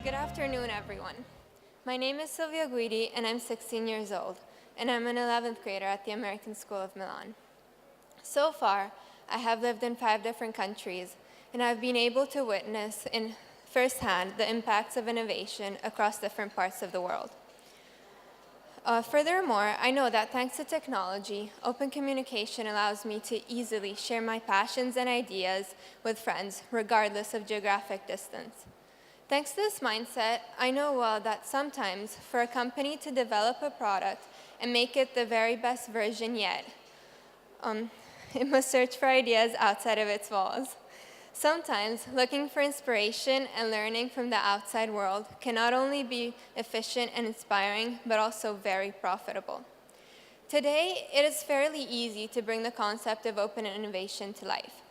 Good afternoon, everyone. My name is Silvia Guidi, and I'm 16 years old, and I'm an 11th grader at the American School of Milan. So far, I have lived in 5 different countries, and I've been able to witness firsthand the impacts of innovation across different parts of the world. Furthermore, I know that thanks to technology, open communication allows me to easily share my passions and ideas with friends, regardless of geographic distance. Thanks to this mindset, I know well that sometimes for a company to develop a product and make it the very best version yet, it must search for ideas outside of its walls. Sometimes, looking for inspiration and learning from the outside world can not only be efficient and inspiring, but also very profitable. Today, it is fairly easy to bring the concept of open innovation to life.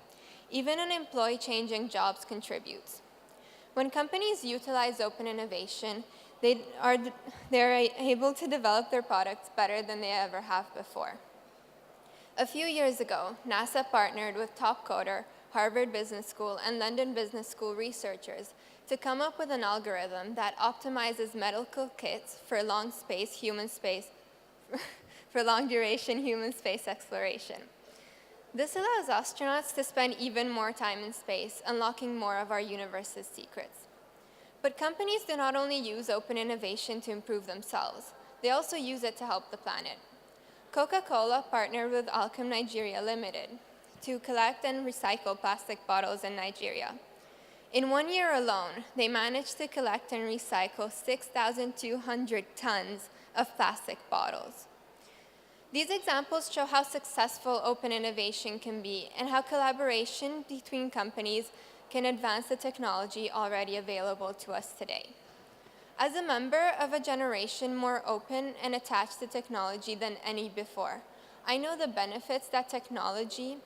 Even an employee changing jobs contributes. When companies utilize open innovation, they're able to develop their products better than they ever have before. A few years ago, NASA partnered with top coder, Harvard Business School, and London Business School researchers to come up with an algorithm that optimizes medical kits for long-duration human space exploration. This allows astronauts to spend even more time in space, unlocking more of our universe's secrets. But companies do not only use open innovation to improve themselves, they also use it to help the planet. Coca-Cola partnered with Alchem Nigeria Limited to collect and recycle plastic bottles in Nigeria. In 1 year alone, they managed to collect and recycle 6,200 tons of plastic bottles. These examples show how successful open innovation can be and how collaboration between companies can advance the technology already available to us today. As a member of a generation more open and attached to technology than any before, I know the benefits that technology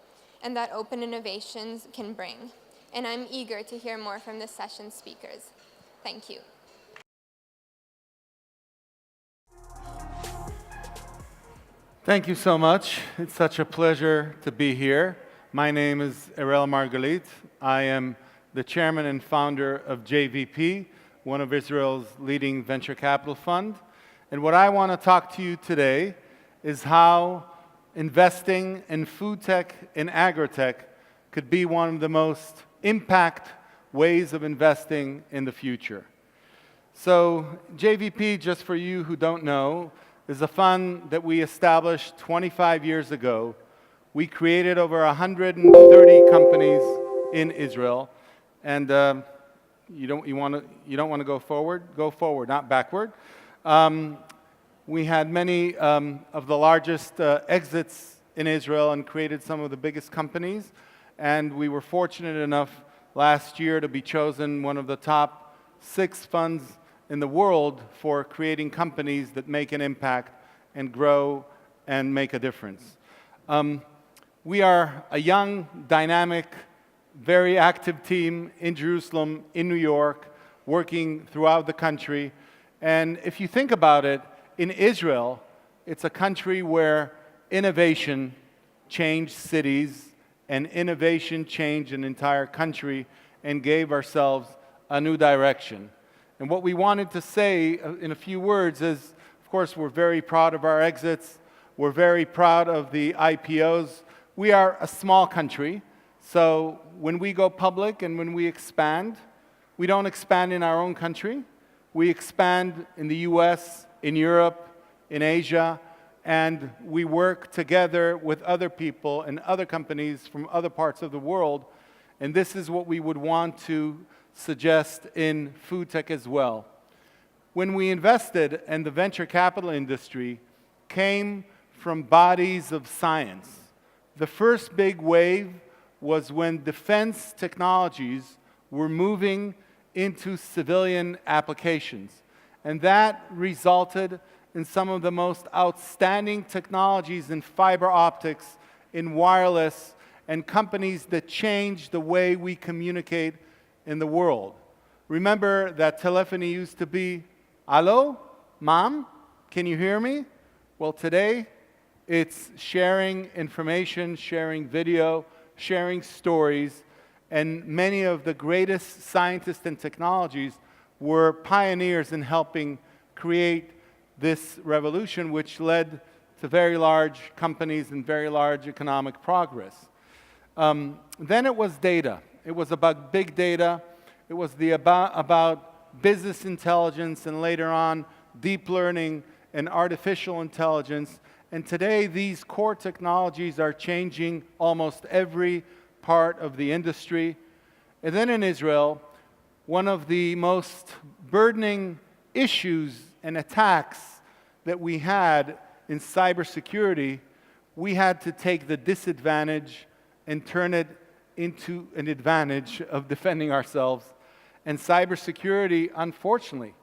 and that open innovations can bring, and I'm eager to hear more from this session's speakers. Thank you. Thank you so much. It's such a pleasure to be here. My name is Arielle Margulies. I am the chairman and founder of JVP, one of Israel's leading venture capital fund. And what I want to talk to you today is how investing in food tech and agri-tech could be one of the most impact ways of investing in the future. So JVP, just for you who don't know, is a fund that we established 25 years ago. We created over 130 companies in Israel. And you don't want to go forward? Go forward, not backward. We had many of the largest exits in Israel and created some of the biggest companies. And we were fortunate enough last year to be chosen one of the top 6 funds in the world for creating companies that make an impact and grow and make a difference. We are a young, dynamic, very active team in Jerusalem, in New York, working throughout the country. And if you think about it, in Israel, it's a country where innovation changed cities and innovation changed an entire country and gave ourselves a new direction. And what we wanted to say in a few words is, of course, we're very proud of our exits. We're very proud of the IPOs. We are a small country, so when we go public and when we expand, we don't expand in our own country. We expand in the US, in Europe, in Asia, and we work together with other people and other companies from other parts of the world. And this is what we would want to suggest in food tech as well. When we invested in the venture capital industry, came from bodies of science. The first big wave was when defense technologies were moving into civilian applications. And that resulted in some of the most outstanding technologies in fiber optics, in wireless, and companies that changed the way we communicate in the world. Remember that telephony used to be, "Hello, Mom, can you hear me?" Well, today, it's sharing information, sharing video, sharing stories, and many of the greatest scientists and technologies were pioneers in helping create this revolution, which led to very large companies and very large economic progress. Then it was data. It was about big data. It was about business intelligence, and later on, deep learning and artificial intelligence. And today, these core technologies are changing almost every part of the industry. And then in Israel, one of the most burdening issues and attacks that we had in cybersecurity, we had to take the disadvantage and turn it into an advantage of defending ourselves. And cybersecurity, unfortunately,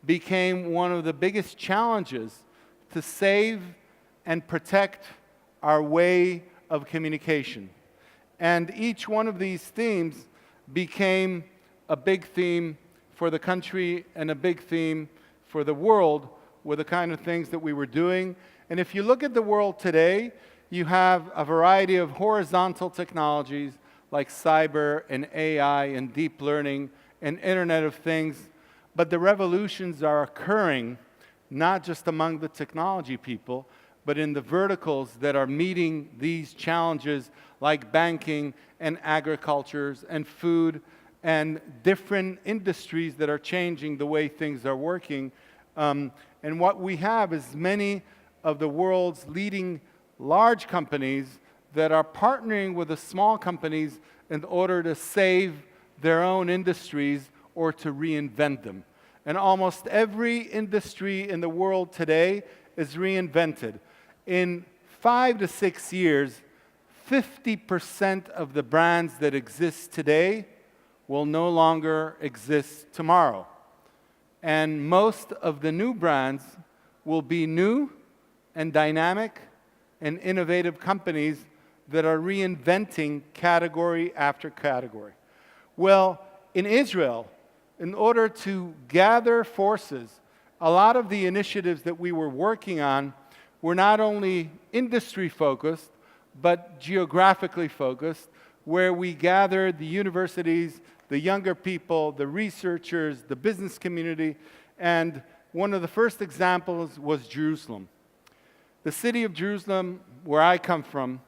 became one of the biggest challenges to save and protect our way of communication. And each one of these themes became a big theme for the country and a big theme for the world with the kind of things that we were doing. And if you look at the world today, you have a variety of horizontal technologies like cyber and AI and deep learning and Internet of Things. But the revolutions are occurring not just among the technology people, but in the verticals that are meeting these challenges like banking and agriculture and food and different industries that are changing the way things are working. And what we have is many of the world's leading large companies that are partnering with the small companies in order to save their own industries or to reinvent them. And almost every industry in the world today is reinvented. In 5 to 6 years, 50% of the brands that exist today will no longer exist tomorrow. And most of the new brands will be new and dynamic and innovative companies that are reinventing category after category. Well, in Israel, in order to gather forces, a lot of the initiatives that we were working on were not only industry-focused, but geographically focused, where we gathered the universities, the younger people, the researchers, the business community, and one of the first examples was Jerusalem. The city of Jerusalem, where I come from,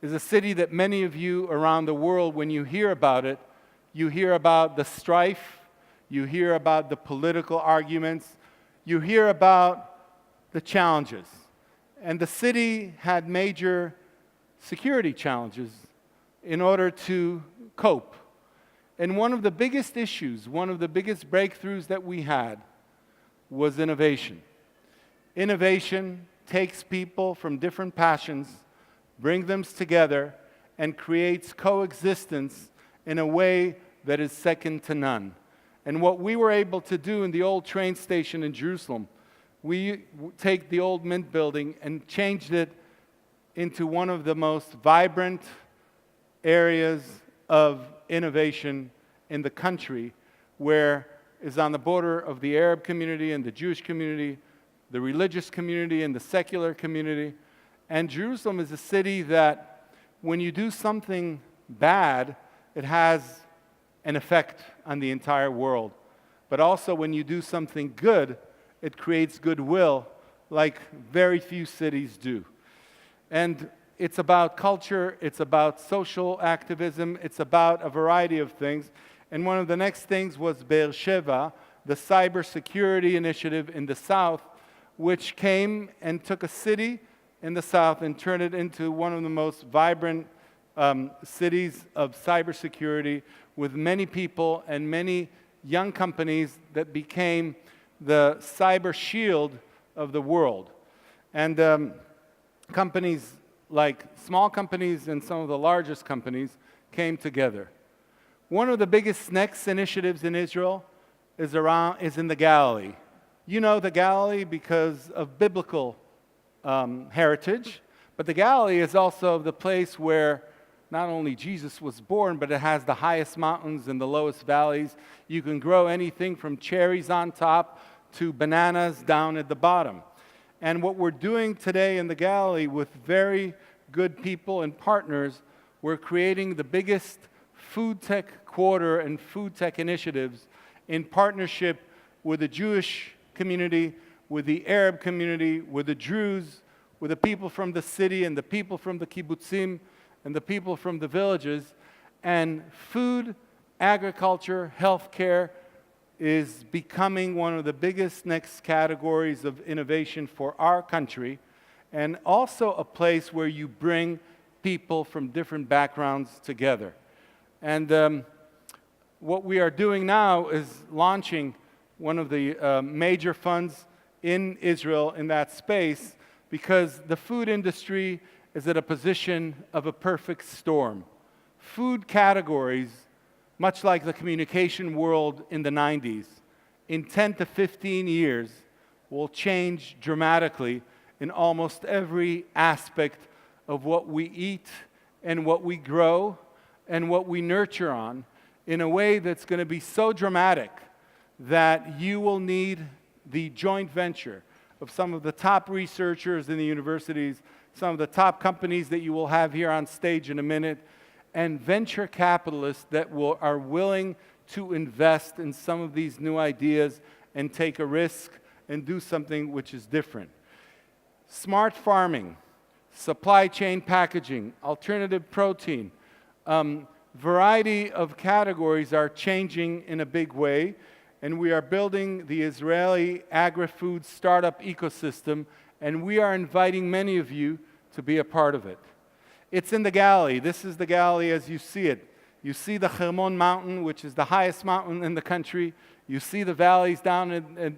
is a city that many of you around the world, when you hear about it, you hear about the strife, you hear about the political arguments, you hear about the challenges. And the city had major security challenges in order to cope. And one of the biggest issues, one of the biggest breakthroughs that we had was innovation. Innovation takes people from different passions, brings them together, and creates coexistence in a way that is second to none. And what we were able to do in the old train station in Jerusalem, we take the old Mint building and changed it into one of the most vibrant areas of innovation in the country, where is on the border of the Arab community and the Jewish community, the religious community and the secular community. And Jerusalem is a city that when you do something bad, it has an effect on the entire world. But also when you do something good, it creates goodwill like very few cities do. And it's about culture, it's about social activism, it's about a variety of things. And one of the next things was Beersheba, the Cybersecurity initiative in the south, which came and took a city in the south and turned it into one of the most vibrant cities of cybersecurity, with many people and many young companies that became the cyber shield of the world. And companies like small companies and some of the largest companies came together. One of the biggest next initiatives in Israel is in the Galilee. You know the Galilee because of biblical heritage, but the Galilee is also the place where not only Jesus was born, but it has the highest mountains and the lowest valleys. You can grow anything from cherries on top to bananas down at the bottom. And what we're doing today in the Galilee with very good people and partners, we're creating the biggest food tech quarter and food tech initiatives in partnership with the Jewish community, with the Arab community, with the Druze, with the people from the city and the people from the kibbutzim and the people from the villages. And food, agriculture, healthcare is becoming one of the biggest next categories of innovation for our country, and also a place where you bring people from different backgrounds together. And what we are doing now is launching one of the major funds in Israel in that space, because the food industry is at a position of a perfect storm. Food categories, much like the communication world in the 90s, in 10 to 15 years will change dramatically in almost every aspect of what we eat and what we grow and what we nurture on, in a way that's going to be so dramatic that you will need the joint venture of some of the top researchers in the universities, some of the top companies that you will have here on stage in a minute, and venture capitalists that are willing to invest in some of these new ideas and take a risk and do something which is different. Smart farming, supply chain packaging, alternative protein, variety of categories are changing in a big way, and we are building the Israeli agri-food startup ecosystem, and we are inviting many of you to be a part of it. It's in the Galilee. This is the Galilee as you see it. You see the Hermon mountain, which is the highest mountain in the country. You see the valleys down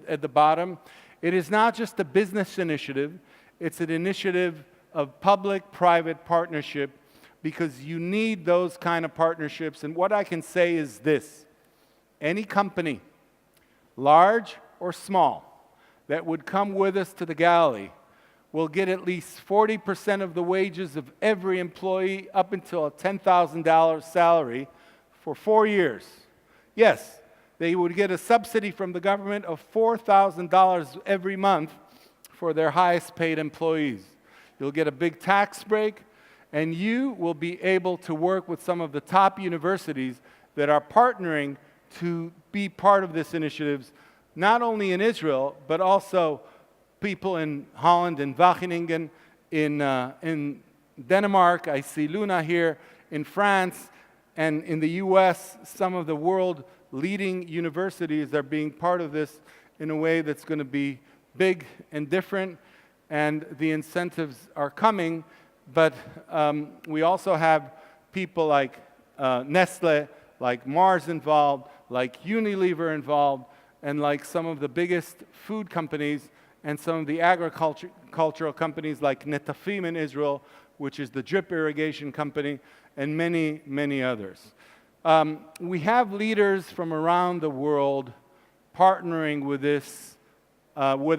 at the bottom. It is not just a business initiative. It's an initiative of public-private partnership, because you need those kind of partnerships. And what I can say is this: any company, large or small, that would come with us to the Galilee will get at least 40% of the wages of every employee up until a $10,000 salary for 4 years. Yes, they would get a subsidy from the government of $4,000 every month for their highest paid employees. You'll get a big tax break, and you will be able to work with some of the top universities that are partnering to be part of this initiative, not only in Israel, but also people in Holland, in Wageningen, in Denmark. I see Luna here, in France, and in the US. Some of the world leading universities are being part of this in a way that's going to be big and different, and the incentives are coming. But we also have people like Nestle, like Mars involved, like Unilever involved, and like some of the biggest food companies and some of the agricultural companies like Netafim in Israel, which is the drip irrigation company, and many, many others. We have leaders from around the world partnering with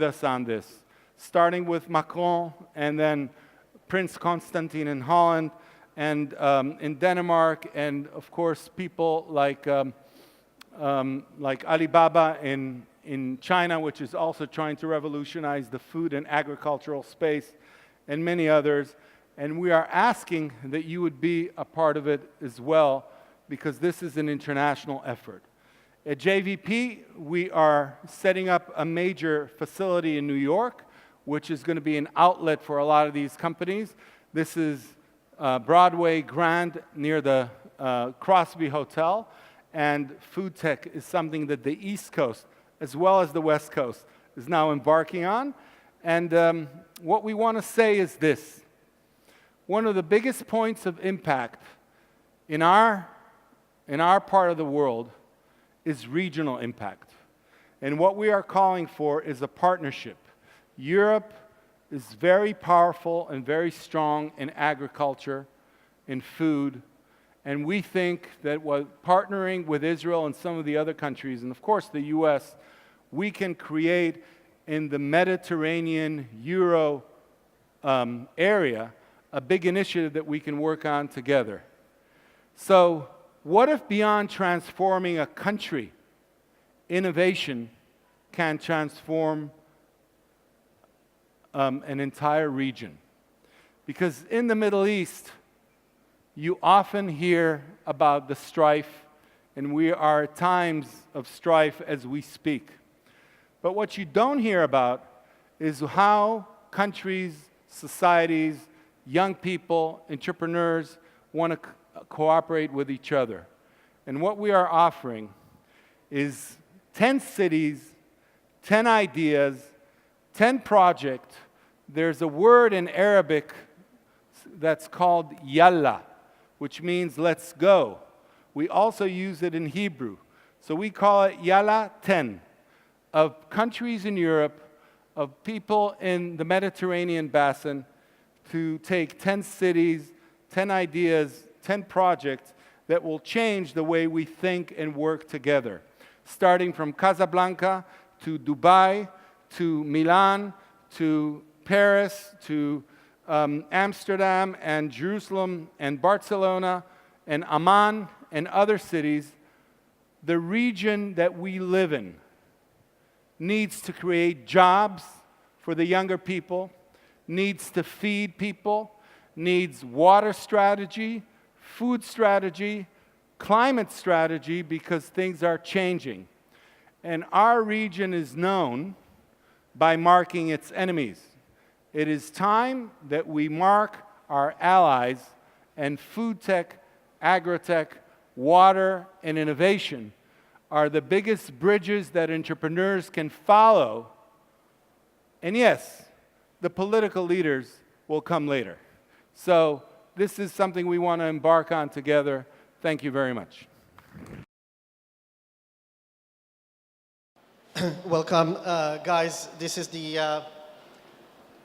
us on this, starting with Macron, and then Prince Constantine in Holland, and in Denmark, and of course people like Alibaba in China, which is also trying to revolutionize the food and agricultural space, and many others. And we are asking that you would be a part of it as well, because this is an international effort. At JVP, we are setting up a major facility in New York, which is going to be an outlet for a lot of these companies. This is Broadway Grand near the Crosby Hotel, and food tech is something that the East Coast, as well as the West Coast, is now embarking on. And what we want to say is this: one of the biggest points of impact in our part of the world is regional impact. And what we are calling for is a partnership. Europe is very powerful and very strong in agriculture, in food, and we think that partnering with Israel and some of the other countries, and of course the US, we can create in the Mediterranean Euro area a big initiative that we can work on together. So what if beyond transforming a country, innovation can transform an entire region? Because in the Middle East, you often hear about the strife and we are at times of strife as we speak. But what you don't hear about is how countries, societies, young people, entrepreneurs want to cooperate with each other. And what we are offering is 10 cities, 10 ideas, 10 projects. There's a word in Arabic that's called Yalla, which means let's go. We also use it in Hebrew. So we call it Yalla Ten, of countries in Europe, of people in the Mediterranean basin, to take 10 cities, 10 ideas, 10 projects that will change the way we think and work together. Starting from Casablanca to Dubai, to Milan, to Paris, to Amsterdam and Jerusalem and Barcelona and Amman and other cities, the region that we live in needs to create jobs for the younger people, needs to feed people, needs water strategy, food strategy, climate strategy, because things are changing. And our region is known by marking its enemies. It is time that we mark our allies, and food tech, agri-tech, water, and innovation are the biggest bridges that entrepreneurs can follow. And yes, the political leaders will come later. So this is something we want to embark on together. Thank you very much. Welcome, guys. This is the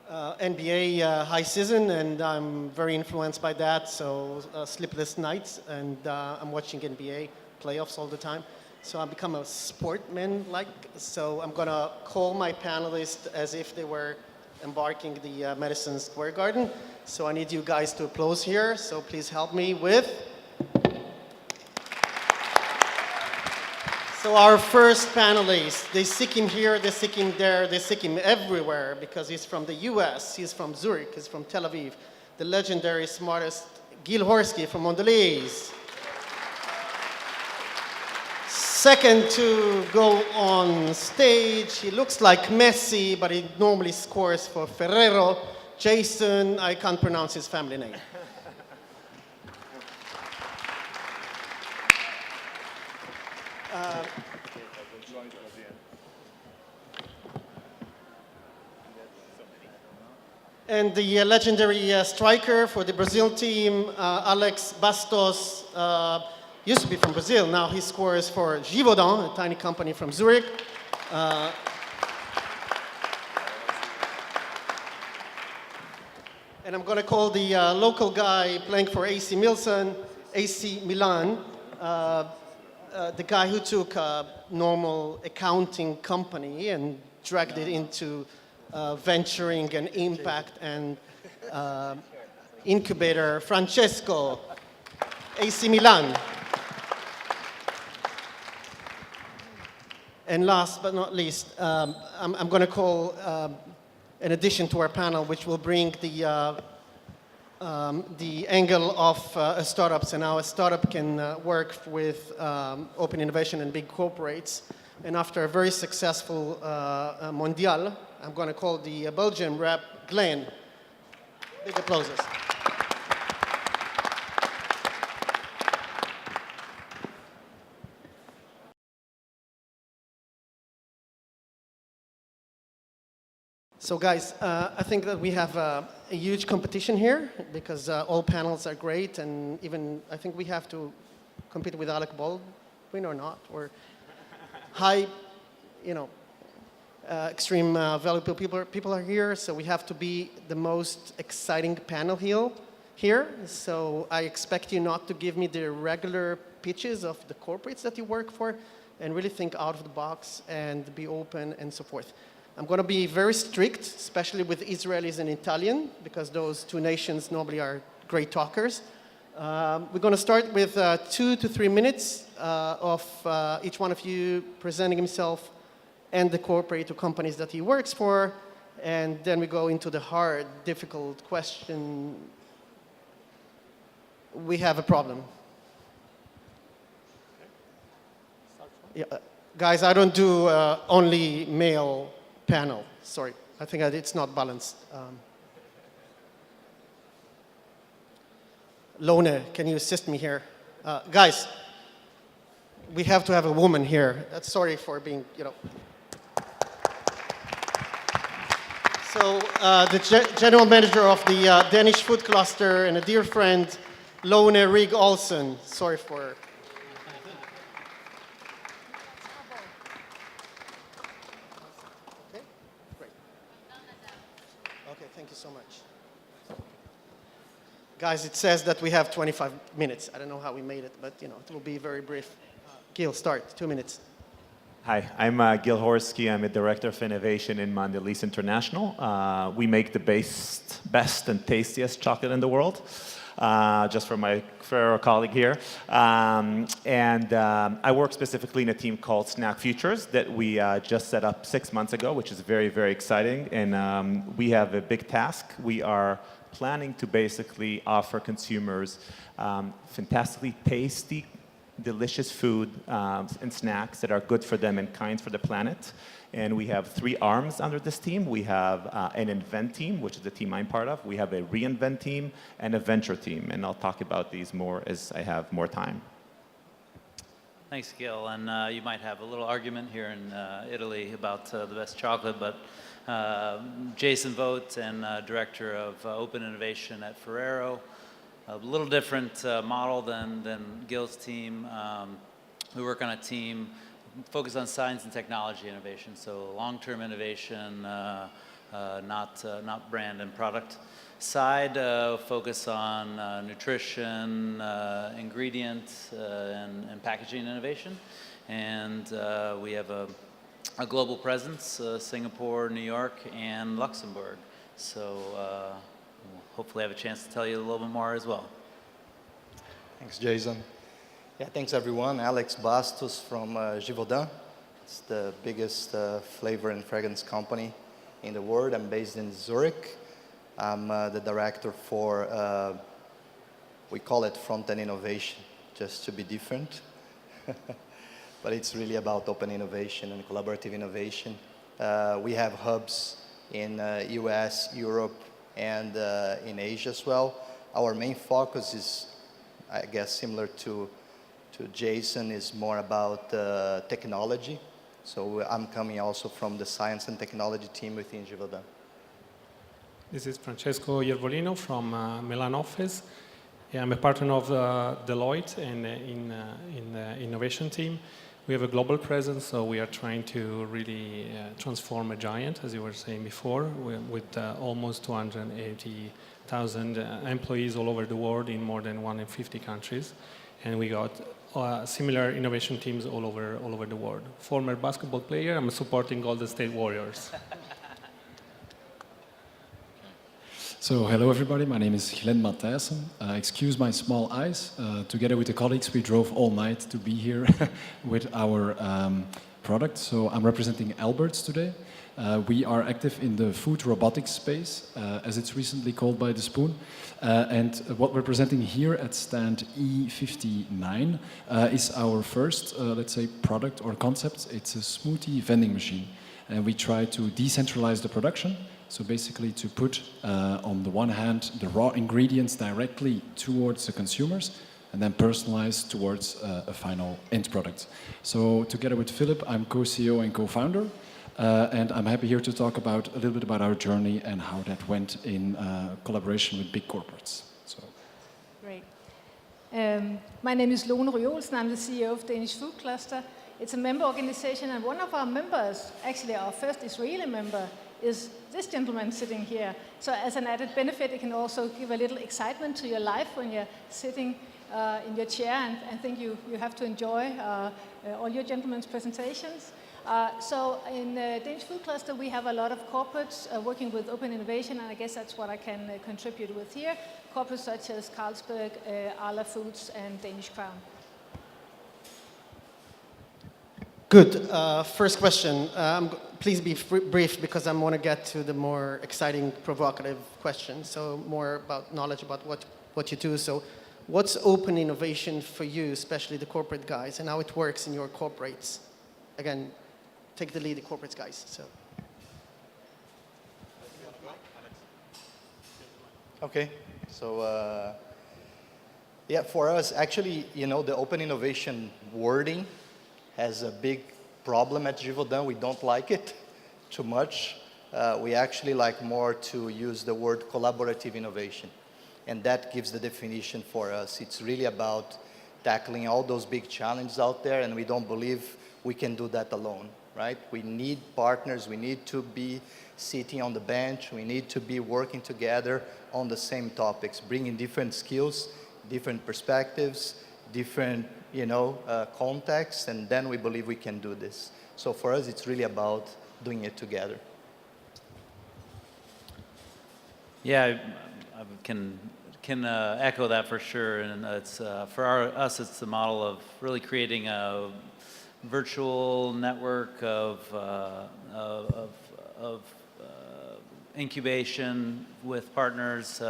NBA high season, and I'm very influenced by that. So sleepless nights, and I'm watching NBA playoffs all the time. So I've become a sportman-like. So I'm gonna call my panelists as if they were embarking the Madison Square Garden. So I need you guys to applause here. So please help me with. So our first panelist, they seek him here, they seek him there, they seek him everywhere because he's from the US, he's from Zurich, he's from Tel Aviv. The legendary smartest Gil Horsky from Mondelez. Second to go on stage, he looks like Messi, but he normally scores for Ferrero. Jason, I can't pronounce his family name. And the legendary striker for the Brazil team, Alex Bastos, used to be from Brazil. Now he scores for Givaudan, a tiny company from Zurich. And I'm going to call the local guy playing for AC Milan, the guy who took a normal accounting company and dragged it into venturing and impact and incubator, Francesco, AC Milan. And last but not least, I'm going to call an addition to our panel, which will bring the angle of startups and how a startup can work with open innovation and big corporates. And after a very successful Mondial, I'm going to call the Belgian rep, Glen. Big applauses. So guys, I think that we have a huge competition here because all panels are great, and even I think we have to compete with Alec Baldwin or not, or high, extreme valuable people are here, so we have to be the most exciting panel here. So I expect you not to give me the regular pitches of the corporates that you work for, and really think out of the box and be open and so forth. I'm going to be very strict, especially with Israelis and Italian, because those two nations normally are great talkers. We're going to start with 2 to 3 minutes of each one of you presenting himself and the corporate or companies that he works for, and then we go into the hard, difficult question. We have a problem. Yeah, guys, I don't do only male panel. Sorry, I think it's not balanced. Lone, can you assist me here? Guys, we have to have a woman here. Sorry for being, you know. So the general manager of the Danish food cluster and a dear friend, Lone Rig Olsen. Sorry for... Okay, great. Okay, thank you so much. Guys, it says that we have 25 minutes. I don't know how we made it, but you know, it will be very brief. Gil, start, 2 minutes. Hi, I'm Gil Horsky. I'm a director of innovation in Mondelez International. We make the best and tastiest chocolate in the world, just for my Ferrero colleague here. I work specifically in a team called Snack Futures that we just set up 6 months ago, which is very, very exciting. And we have a big task. We are planning to basically offer consumers fantastically tasty, delicious food and snacks that are good for them and kind for the planet. And we have 3 arms under this team. We have an invent team, which is the team I'm part of. We have a reinvent team and a venture team. And I'll talk about these more as I have more time. Thanks, Gil. And you might have a little argument here in Italy about the best chocolate, but Jason Vogt, and Director of Open Innovation at Ferrero. A little different model than Gil's team. We work on a team focused on science and technology innovation, so long-term innovation, not brand and product side. Focus on nutrition, ingredient, and packaging innovation. And we have a global presence, Singapore, New York, and Luxembourg. So hopefully I have a chance to tell you a little bit more as well. Thanks, Jason. Yeah, thanks everyone. Alex Bastos from Givaudan. It's the biggest flavor and fragrance company in the world. I'm based in Zurich. I'm the director for, we call it front-end innovation, just to be different. But it's really about open innovation and collaborative innovation. We have hubs in US, Europe, and in Asia as well. Our main focus is, I guess, similar to Jason, is more about technology. So I'm coming also from the science and technology team within Givaudan. This is Francesco Avellino from Milan office. Yeah, I'm a partner of Deloitte and in the innovation team. We have a global presence, so we are trying to really transform a giant, as you were saying before, with almost 280,000 employees all over the world in more than 150 countries. And we got similar innovation teams all over the world. Former basketball player, I'm supporting Golden State Warriors. So hello everybody, my name is Glen Mathias. Excuse my small eyes. Together with the colleagues we drove all night to be here with our product. So I'm representing Alberts today. We are active in the food robotics space, as it's recently called by The Spoon. And what we're presenting here at stand E59 is our first, let's say, product or concept. It's a smoothie vending machine. And we try to decentralize the production. So basically to put, on the one hand, the raw ingredients directly towards the consumers and then personalize towards a final end product. So together with Philip, I'm co-CEO and co-founder. And I'm happy here to talk about a little bit about our journey and how that went in collaboration with big corporates. So. Great. My name is Lone Ryolsen. I'm the CEO of Danish Food Cluster. It's a member organization, and one of our members, actually our first Israeli member, is this gentleman sitting here. So as an added benefit, it can also give a little excitement to your life when you're sitting in your chair, and I think you have to enjoy all your gentlemen's presentations. So in Danish Food Cluster, we have a lot of corporates working with open innovation, and I guess that's what I can contribute with here. Corporates such as Carlsberg, Arla Foods, and Danish Crown. Good. First question. Please be brief because I want to get to the more exciting, provocative questions. So more about knowledge about what you do. So what's open innovation for you, especially the corporate guys, and how it works in your corporates? Again, take the lead, the corporates guys. So. Okay, so yeah, for us, actually, you know, the open innovation wording has a big problem at Givaudan. We don't like it too much. We actually like more to use the word collaborative innovation. And that gives the definition for us. It's really about tackling all those big challenges out there, and we don't believe we can do that alone, right? We need partners. We need to be sitting on the bench. We need to be working together on the same topics, bringing different skills, different perspectives, different, you know, contexts, and then we believe we can do this. So for us, it's really about doing it together. Yeah, I can echo that for sure, and it's for us, it's the model of really creating a virtual network of incubation with partners,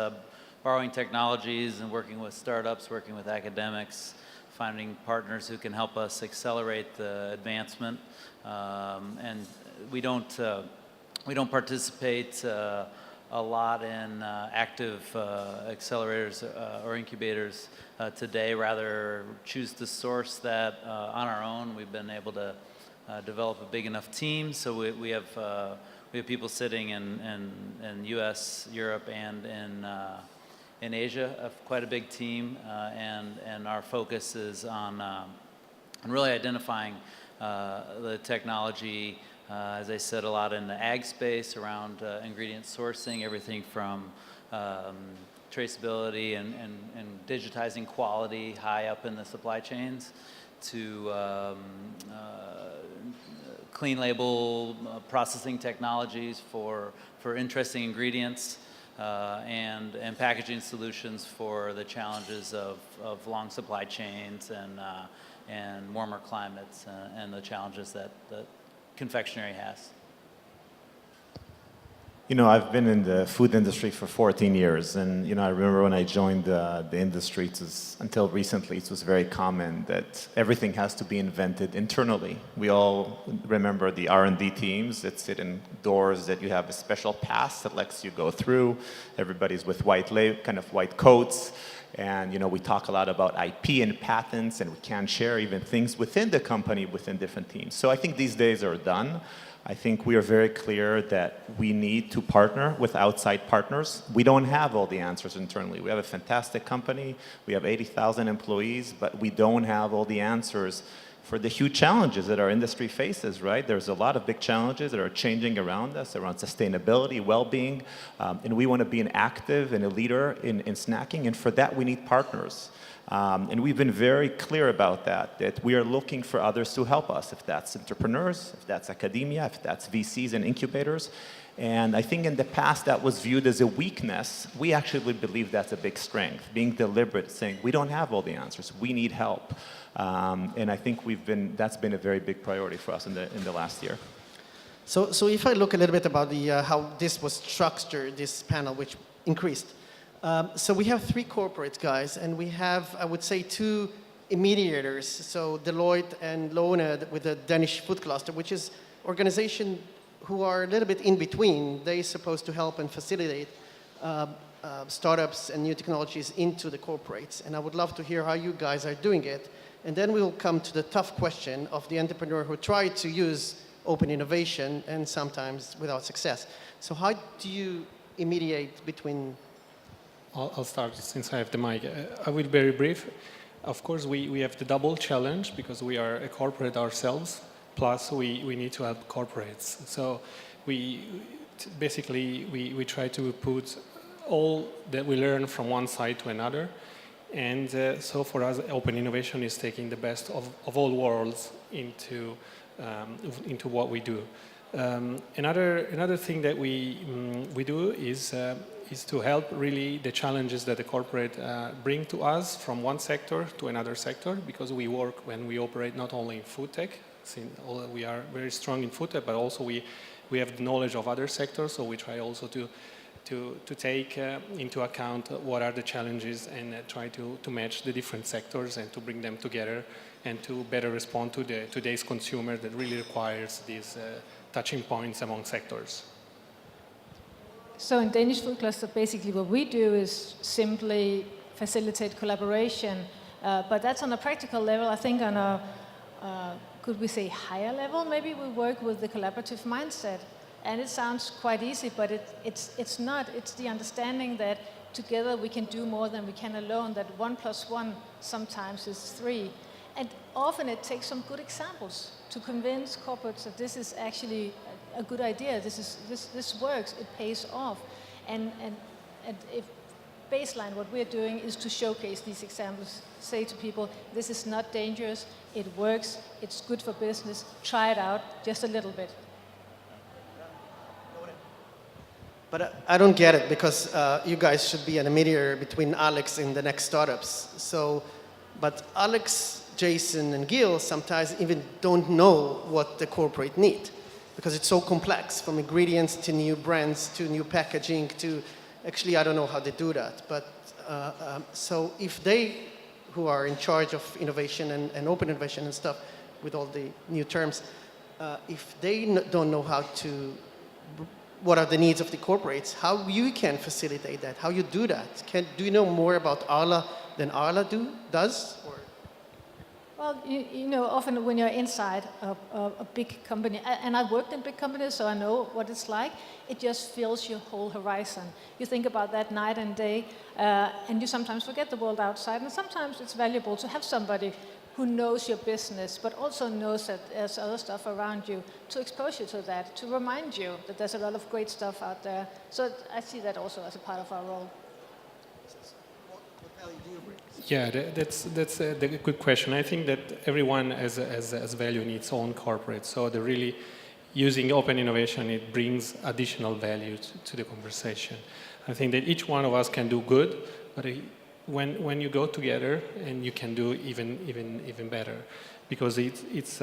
borrowing technologies and working with startups, working with academics, finding partners who can help us accelerate the advancement. And we don't participate a lot in active accelerators or incubators today. Rather, choose to source that on our own. We've been able to develop a big enough team, so we have people sitting in U.S., Europe, and in Asia, quite a big team, and our focus is on really identifying the technology, as I said, a lot in the ag space around ingredient sourcing, everything from traceability and digitizing quality high up in the supply chains to clean label processing technologies for interesting ingredients and packaging solutions for the challenges of long supply chains and warmer climates and the challenges that confectionery has. You know, I've been in the food industry for 14 years, and you know, I remember when I joined the industry, until recently, it was very common that everything has to be invented internally. We all remember the R&D teams that sit in doors that you have a special pass that lets you go through. Everybody's with kind of white coats, and you know, we talk a lot about IP and patents, and we can't share even things within the company, within different teams. So I think these days are done. I think we are very clear that we need to partner with outside partners. We don't have all the answers internally. We have a fantastic company. We have 80,000 employees, but we don't have all the answers for the huge challenges that our industry faces, right? There's a lot of big challenges that are changing around us, around sustainability, well-being, and we want to be an active and a leader in snacking, and for that we need partners. And we've been very clear about that we are looking for others to help us, if that's entrepreneurs, if that's academia, if that's VCs and incubators. And I think in the past that was viewed as a weakness. We actually believe that's a big strength, being deliberate, saying we don't have all the answers, we need help. And I think that's been a very big priority for us in the last year. So if I look a little bit about how this was structured, this panel, which increased. So we have 3 corporate guys, and we have, I would say, 2 mediators. So Deloitte and Lone with the Danish Food Cluster, which is organization who are a little bit in between. They're supposed to help and facilitate startups and new technologies into the corporates. And I would love to hear how you guys are doing it. And then we'll come to the tough question of the entrepreneur who tried to use open innovation and sometimes without success. So how do you mediate between... I'll start since I have the mic. I will be very brief. Of course, we have the double challenge because we are a corporate ourselves, plus we need to help corporates. So we try to put all that we learn from one side to another. And so for us, open innovation is taking the best of all worlds into what we do. Another thing that we do is to help really the challenges that the corporate bring to us from one sector to another sector, because we work when we operate not only in food tech, we are very strong in food tech, but also we have the knowledge of other sectors, so we try also to to take into account what are the challenges and try to match the different sectors and to bring them together and to better respond to today's consumer that really requires these touching points among sectors. So in Danish Food Cluster, basically what we do is simply facilitate collaboration, but that's on a practical level. I think on a, could we say higher level, maybe we work with the collaborative mindset. And it sounds quite easy, but it's not. It's the understanding that together we can do more than we can alone, that 1 + 1 sometimes is 3. And often it takes some good examples to convince corporates that this is actually a good idea, this works, it pays off. And if baseline, what we're doing is to showcase these examples, say to people, this is not dangerous, it works, it's good for business, try it out just a little bit. But I don't get it, because you guys should be an intermediary between Alex and the next startups. So, but Alex, Jason, and Gil sometimes even don't know what the corporate need, because it's so complex, from ingredients to new brands to new packaging to, actually I don't know how they do that. But so if they, who are in charge of innovation and open innovation and stuff, with all the new terms, if they don't know how to, what are the needs of the corporates, how you can facilitate that, how you do that? Do you know more about Arla than Arla does? Or? Well, you know, often when you're inside a big company, and I've worked in big companies, so I know what it's like, it just fills your whole horizon. You think about that night and day, and you sometimes forget the world outside, and sometimes it's valuable to have somebody who knows your business, but also knows that there's other stuff around you, to expose you to that, to remind you that there's a lot of great stuff out there. So I see that also as a part of our role. Yeah, that's a good question. I think that everyone as value needs own corporate. So they're really using open innovation, it brings additional value to the conversation. I think that each one of us can do good, but when you go together, and you can do even better, because it's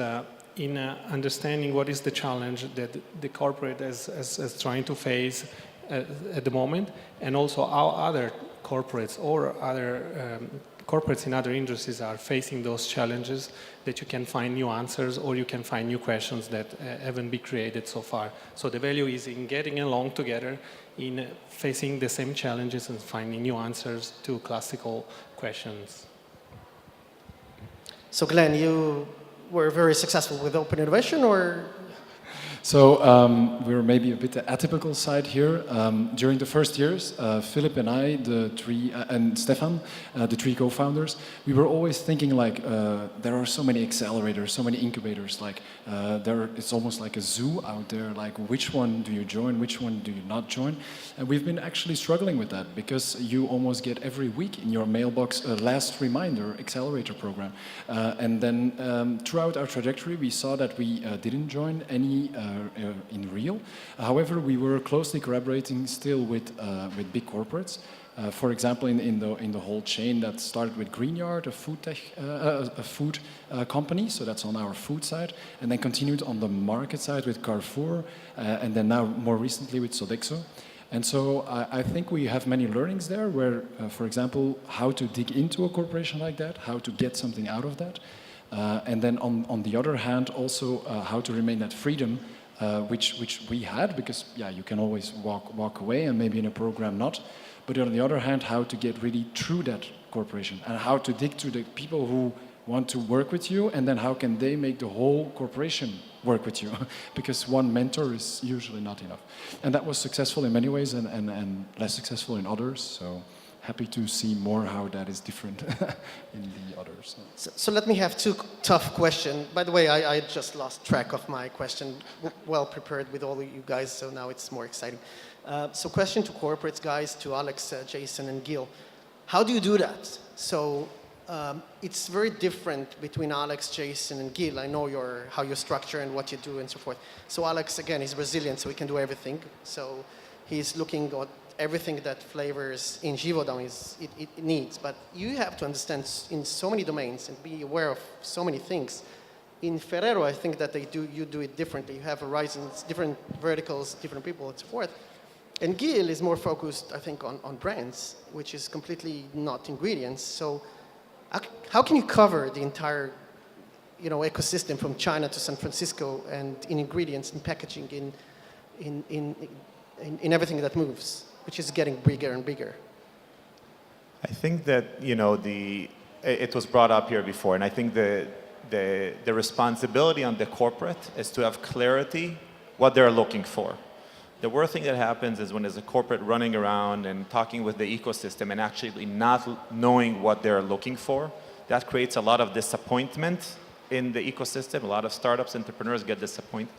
in understanding what is the challenge that the corporate is trying to face at the moment, and also how other corporates or other corporates in other industries are facing those challenges, that you can find new answers or you can find new questions that haven't been created so far. So the value is in getting along together, in facing the same challenges and finding new answers to classical questions. So Glenn, you were very successful with open innovation, or? So we're maybe a bit the atypical side here. During the first years, Philip and I, and Stefan, the three co-founders, we were always thinking like, there are so many accelerators, so many incubators, like it's almost like a zoo out there, like which one do you join, which one do you not join? And we've been actually struggling with that, because you almost get every week in your mailbox a last reminder accelerator program. And then throughout our trajectory, we saw that we didn't join any in real. However, we were closely collaborating still with big corporates. For example, in the whole chain that started with Greenyard, a food tech, a food company, so that's on our food side, and then continued on the market side with Carrefour, and then now more recently with Sodexo. And so I think we have many learnings there, where, for example, how to dig into a corporation like that, how to get something out of that, and then on the other hand, also how to remain that freedom. Which we had, because yeah, you can always walk away, and maybe in a program not. But on the other hand, how to get really through that corporation, and how to dig to the people who want to work with you, and then how can they make the whole corporation work with you? Because one mentor is usually not enough. And that was successful in many ways, and less successful in others. So happy to see more how that is different in the others. So let me have two tough questions. By the way, I just lost track of my question. Well prepared with all of you guys, so now it's more exciting. So question to corporates guys, to Alex, Jason, and Gil. How do you do that? So it's very different between Alex, Jason, and Gil. I know how you structure and what you do and so forth. So Alex, again, is Brazilian, so he can do everything. So he's looking at everything that flavors in Givaudan it needs. But you have to understand in so many domains and be aware of so many things. In Ferrero, I think that you do it differently. You have horizons, different verticals, different people, and so forth. And Gil is more focused, I think, on brands, which is completely not ingredients. So how can you cover the entire ecosystem from China to San Francisco and in ingredients, in packaging, in everything that moves, which is getting bigger and bigger? I think that, it was brought up here before, and I think the responsibility on the corporate is to have clarity what they're looking for. The worst thing that happens is when there's a corporate running around and talking with the ecosystem and actually not knowing what they're looking for. That creates a lot of disappointment in the ecosystem. A lot of startups, entrepreneurs get disappointed.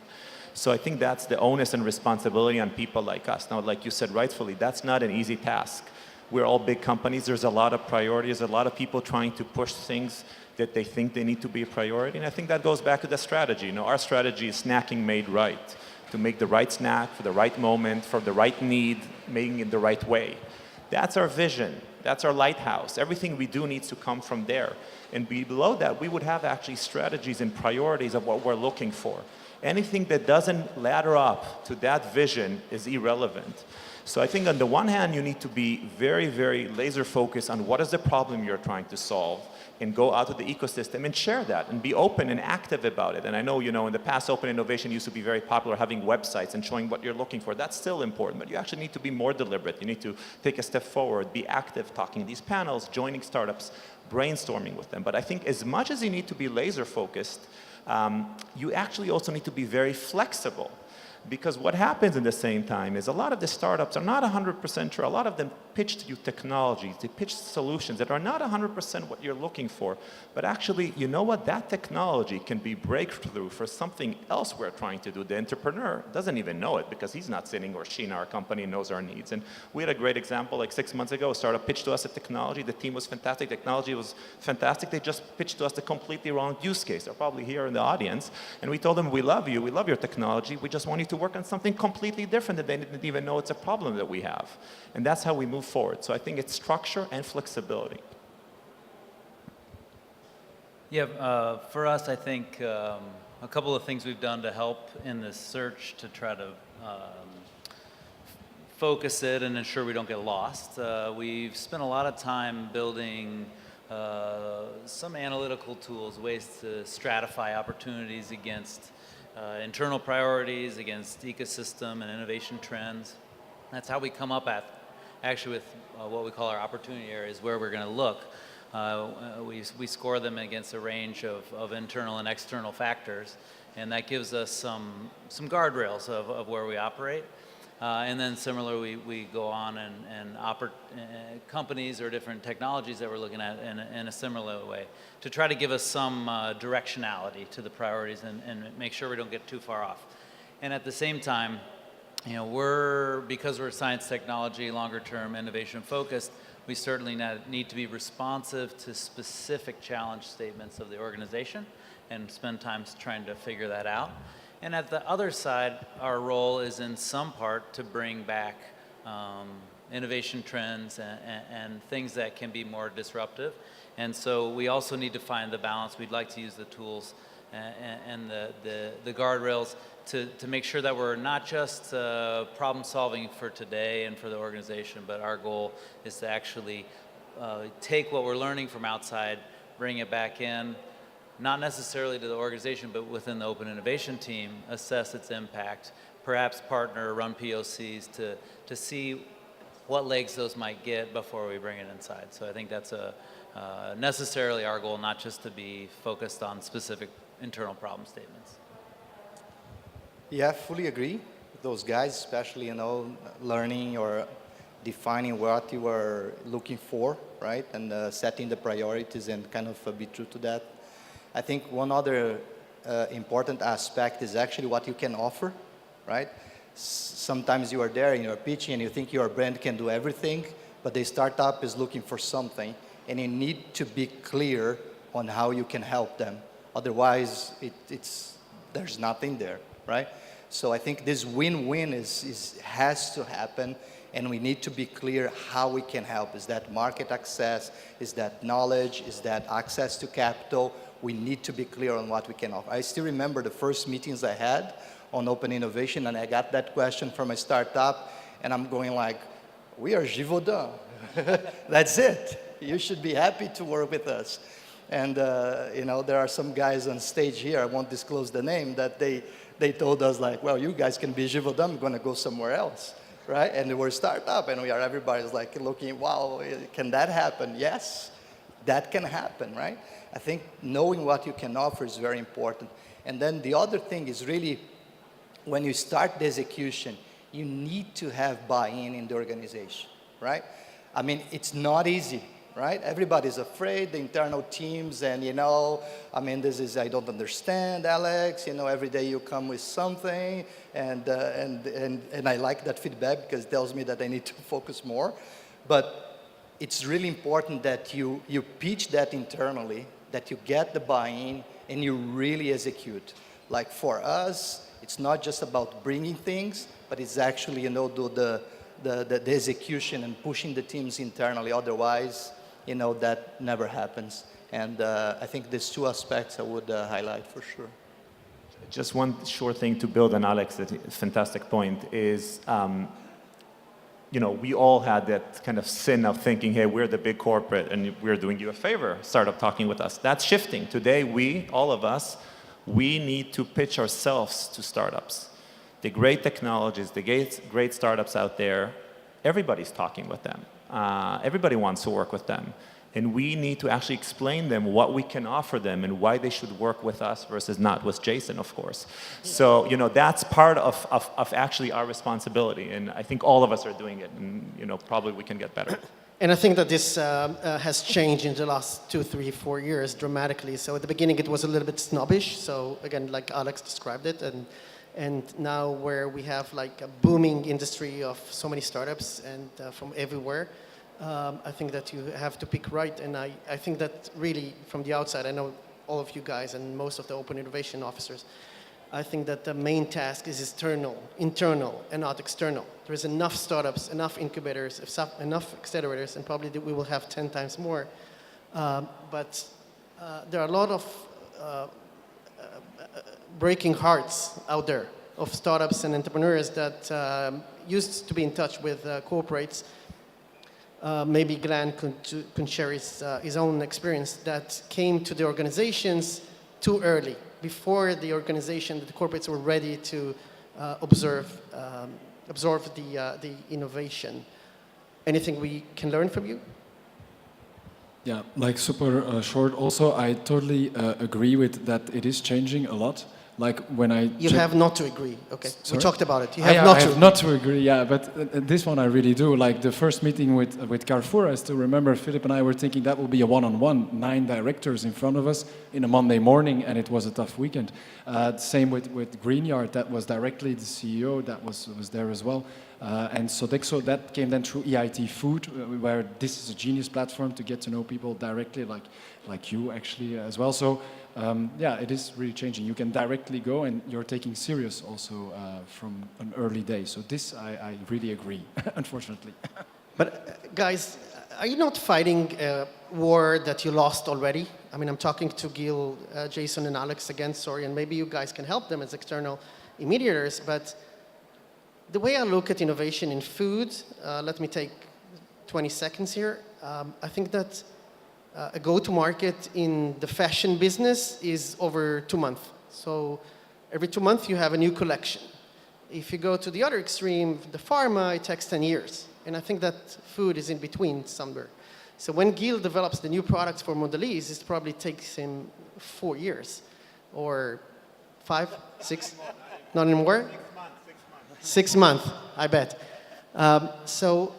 So I think that's the onus and responsibility on people like us. Now, like you said rightfully, that's not an easy task. We're all big companies. There's a lot of priorities, a lot of people trying to push things that they think they need to be a priority. And I think that goes back to the strategy. Our strategy is snacking made right, to make the right snack for the right moment, for the right need, making it the right way. That's our vision. That's our lighthouse. Everything we do needs to come from there. And below that, we would have actually strategies and priorities of what we're looking for. Anything that doesn't ladder up to that vision is irrelevant. So I think on the one hand, you need to be very, very laser focused on what is the problem you're trying to solve and go out to the ecosystem and share that and be open and active about it. And I know, in the past, open innovation used to be very popular, having websites and showing what you're looking for. That's still important, but you actually need to be more deliberate. You need to take a step forward, be active, talking these panels, joining startups, brainstorming with them. But I think as much as you need to be laser focused, you actually also need to be very flexible. Because what happens in the same time is a lot of the startups are not 100% sure. A lot of them pitch to you technologies, they pitch solutions that are not 100% what you're looking for. But actually, you know what? That technology can be breakthrough for something else we're trying to do. The entrepreneur doesn't even know it because he's not sitting, or she in our company knows our needs. And we had a great example like 6 months ago. A startup pitched to us a technology. The team was fantastic. Technology was fantastic. They just pitched to us the completely wrong use case. They're probably here in the audience. And we told them, we love you. We love your technology. We just want you to work on something completely different that they didn't even know it's a problem that we have. And that's how we move forward. So I think it's structure and flexibility. Yeah, for us, I think a couple of things we've done to help in this search to try to focus it and ensure we don't get lost. We've spent a lot of time building some analytical tools, ways to stratify opportunities against internal priorities, against ecosystem and innovation trends. That's how we come up actually with what we call our opportunity areas, where we're going to look. We score them against a range of internal and external factors, and that gives us some guardrails of where we operate. And then similarly, we go on and companies or different technologies that we're looking at in a similar way to try to give us some directionality to the priorities and make sure we don't get too far off. And at the same time, because we're science, technology, longer term innovation focused, we certainly need to be responsive to specific challenge statements of the organization and spend time trying to figure that out. And at the other side, our role is in some part to bring back innovation trends and things that can be more disruptive. And so we also need to find the balance. We'd like to use the tools and the guardrails to make sure that we're not just problem solving for today and for the organization, but our goal is to actually take what we're learning from outside, bring it back in, not necessarily to the organization, but within the open innovation team, assess its impact, perhaps partner, run POCs to see what legs those might get before we bring it inside. So I think that's necessarily our goal, not just to be focused on specific internal problem statements. Yeah, I fully agree with those guys, especially, learning or defining what you are looking for, right? And setting the priorities and kind of be true to that. I think one other important aspect is actually what you can offer, right? Sometimes you are there and you're pitching and you think your brand can do everything, but the startup is looking for something, and you need to be clear on how you can help them. Otherwise, there's nothing there, right? So I think this win-win has to happen, and we need to be clear how we can help. Is that market access? Is that knowledge? Is that access to capital? We need to be clear on what we can offer. I still remember the first meetings I had on open innovation, and I got that question from a startup, And I'm going like, we are Givaudan. That's it. You should be happy to work with us. And you know, there are some guys on stage here, I won't disclose the name, that they told us like, well, you guys can be Givaudan, I'm gonna go somewhere else, right? And we're a startup, and everybody's like looking, wow, can that happen? Yes, that can happen, right? I think knowing what you can offer is very important. And then the other thing is really, when you start the execution, you need to have buy-in in the organization, right? I mean, it's not easy, right? Everybody's afraid, the internal teams, and you know, I mean, this is, I don't understand, Alex, you know, every day you come with something, and I like that feedback because it tells me that I need to focus more. But it's really important that you pitch that internally, that you get the buy-in, and you really execute. Like for us, it's not just about bringing things, but it's actually, you know, do the execution and pushing the teams internally. Otherwise, you know, that never happens. And I think these two aspects I would highlight for sure. Just one short thing to build on Alex's fantastic point is, you know, we all had that kind of sin of thinking, hey, we're the big corporate and we're doing you a favor, startup talking with us. That's shifting. Today, we, all of us, we need to pitch ourselves to startups. The great technologies, the great startups out there, everybody's talking with them. Everybody wants to work with them. And we need to actually explain them what we can offer them and why they should work with us versus not with Jason, of course. So, you know, that's part of actually our responsibility. And I think all of us are doing it. And, you know, probably we can get better. And I think that this has changed in the last 2, 3, 4 years dramatically. So at the beginning, it was a little bit snobbish. So again, like Alex described it. And now where we have like a booming industry of so many startups and from everywhere, I think that you have to pick right. And I think that really from the outside, I know all of you guys and most of the open innovation officers, I think that the main task is internal and not external. There's enough startups, enough incubators, enough accelerators, and probably we will have 10 times more. But there are a lot of breaking hearts out there of startups and entrepreneurs that used to be in touch with corporates. Maybe Glen could share his own experience that came to the organizations too early, before the organization, the corporates were ready to absorb the innovation. Anything we can learn from you? Yeah, like super short. Also, I totally agree with that. It is changing a lot. Like when you have not to agree. Okay, sorry? We talked about it. You I have not to agree. Yeah, but this one I really do. Like the first meeting with Carrefour, I still remember Philip and I were thinking that would be a one-on-one, 9 directors in front of us in a Monday morning, and it was a tough weekend. Same with Greenyard. That was directly the CEO that was there as well. And Sodexo, that came then through EIT Food, where this is a genius platform to get to know people directly, like you actually as well. So yeah, it is really changing. You can directly go, and you're taking serious also from an early day. So this, I really agree, unfortunately. But guys, are you not fighting a war that you lost already? I mean, I'm talking to Gil, Jason, and Alex again, sorry, and maybe you guys can help them as external intermediaries, but the way I look at innovation in food, let me take 20 seconds here. I think that a go-to-market in the fashion business is over 2 months. So every 2 months you have a new collection. If you go to the other extreme, the pharma, it takes 10 years. And I think that food is in between somewhere. So when Gil develops the new products for Mondelez, it probably takes him 4 years. Or 5, 6, not anymore? 6 months, I bet. So,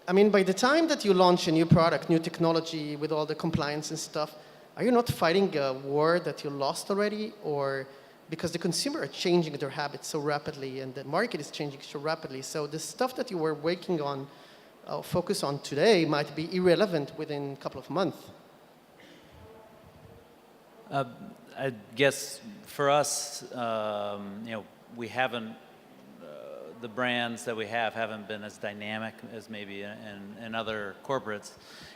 I mean, by the time that you launch a new product, new technology with all the compliance and stuff, are you not fighting a war that you lost already? Or because the consumer are changing their habits so rapidly and the market is changing so rapidly. So the stuff that you were working on, focus on today might be irrelevant within a couple of months. I guess for us, you know, we haven't, the brands that we haven't been as dynamic as maybe in other corporates.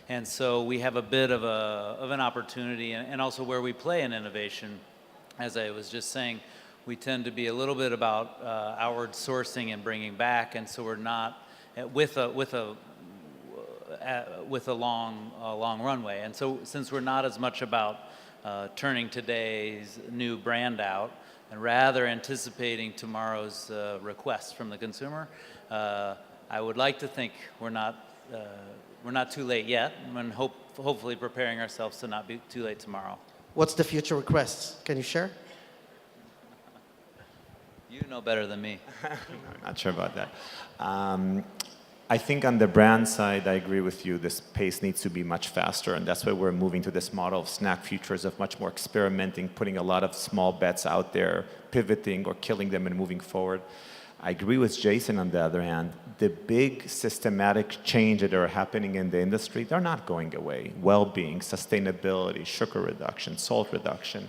And so we have a bit of an opportunity, and also where we play in innovation. As I was just saying, we tend to be a little bit about outward sourcing and bringing back, and so we're not with a long runway. And so since we're not as much about turning today's new brand out and rather anticipating tomorrow's requests from the consumer, I would like to think we're not too late yet, and hopefully preparing ourselves to not be too late tomorrow. What's the future requests? Can you share? You know better than me. I'm not sure about that. I think on the brand side, I agree with you. This pace needs to be much faster, and that's why we're moving to this model of snack futures, of much more experimenting, putting a lot of small bets out there, pivoting or killing them and moving forward. I agree with Jason on the other hand. The big systematic change that are happening in the industry, they're not going away. Well-being, sustainability, sugar reduction, salt reduction,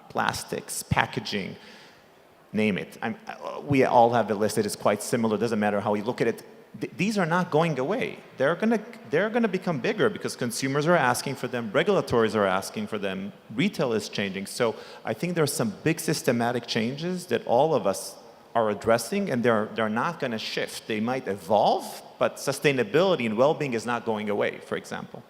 plastics, packaging, name it. We all have a list that is quite similar. It doesn't matter how we look at it. These are not going away. They're gonna become bigger because consumers are asking for them, regulators are asking for them, retail is changing. So I think there are some big systematic changes that all of us are addressing, and they're not gonna shift. They might evolve, but sustainability and well-being is not going away, for example.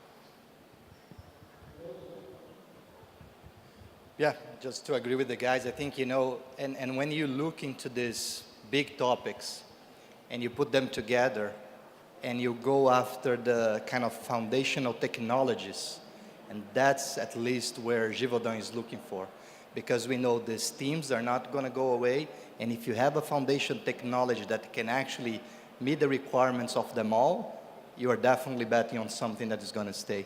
Yeah, just to agree with the guys, I think, and when you look into these big topics and you put them together and you go after the kind of foundational technologies, and that's at least where Givaudan is looking for, because we know these teams are not going to go away, and if you have a foundation technology that can actually meet the requirements of them all, you are definitely betting on something that is going to stay.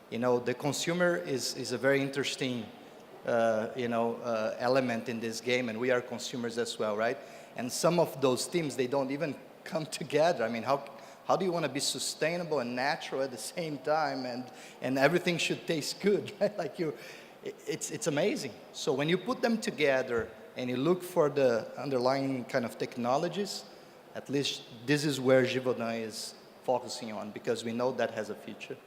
The consumer is a very interesting element in this game, and we are consumers as well, right? And some of those teams, they don't even come together. I mean, how do you want to be sustainable and natural at the same time, and everything should taste good, right? Like it's amazing. So when you put them together and you look for the underlying kind of technologies, at least this is where Givaudan is focusing on, because we know that has a future.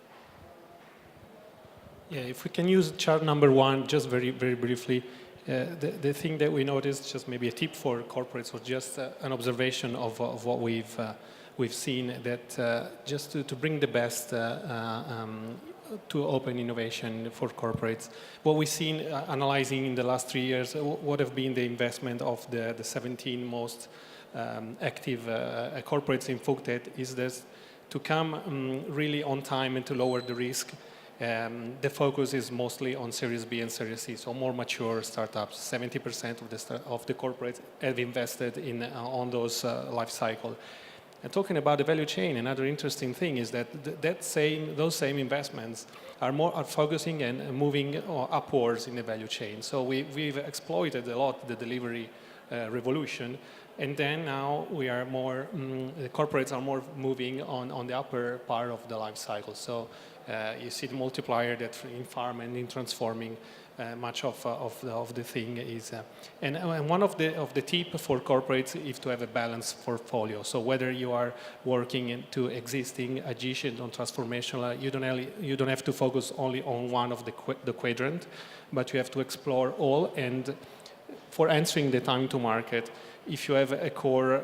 Yeah, if we can use chart number 1, just very, very briefly, the thing that we noticed, just maybe a tip for corporates, or just an observation of what we've seen, that just to bring the best to open innovation for corporates. What we've seen analyzing in the last 3 years, what have been the investment of the 17 most active corporates in FoodTech is this, to come really on time and to lower the risk. The focus is mostly on Series B and Series C, so more mature startups. 70% of the corporates have invested on those life cycle. And talking about the value chain, another interesting thing is that those same investments are focusing and moving upwards in the value chain. So we've exploited a lot the delivery revolution, and then now we are more, the corporates are more moving on the upper part of the life cycle. So you see the multiplier that in farm and in transforming much of the thing is, and one of the tips for corporates is to have a balanced portfolio. So whether you are working into existing, adjacent, or transformational, you don't have to focus only on one of the quadrant, but you have to explore all. And for answering the time to market, if you have a core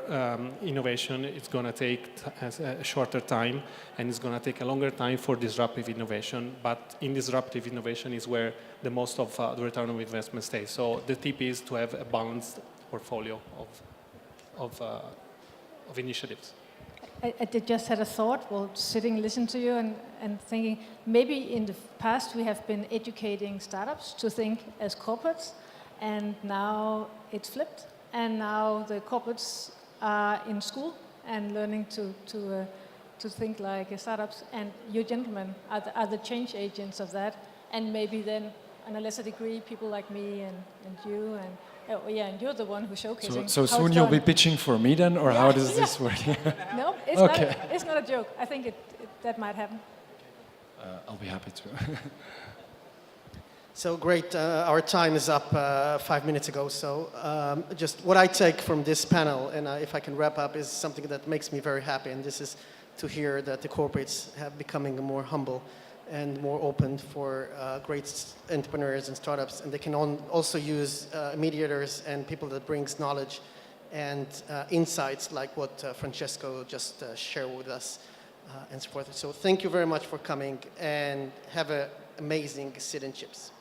innovation, it's going to take a shorter time, and it's going to take a longer time for disruptive innovation. But in disruptive innovation is where the most of the return on investment stays. So the tip is to have a balanced portfolio of initiatives. I just had a thought while sitting, listening to you, and thinking maybe in the past we have been educating startups to think as corporates, and now it's flipped. And now the corporates are in school and learning to think like startups. And you gentlemen are the change agents of that. And maybe then, on a lesser degree, people like me and you and you're the one who's showcasing. So soon you'll be pitching for me then, or how does this work? No, it's okay. It's not a joke. I think that might happen. I'll be happy to. So great, our time is up 5 minutes ago. So just what I take from this panel, and if I can wrap up, is something that makes me very happy. And this is to hear that the corporates have becoming more humble and more open for great entrepreneurs and startups. And they can also use mediators and people that brings knowledge and insights like what Francesco just shared with us and so forth. So thank you very much for coming, and have an amazing Seeds&Chips.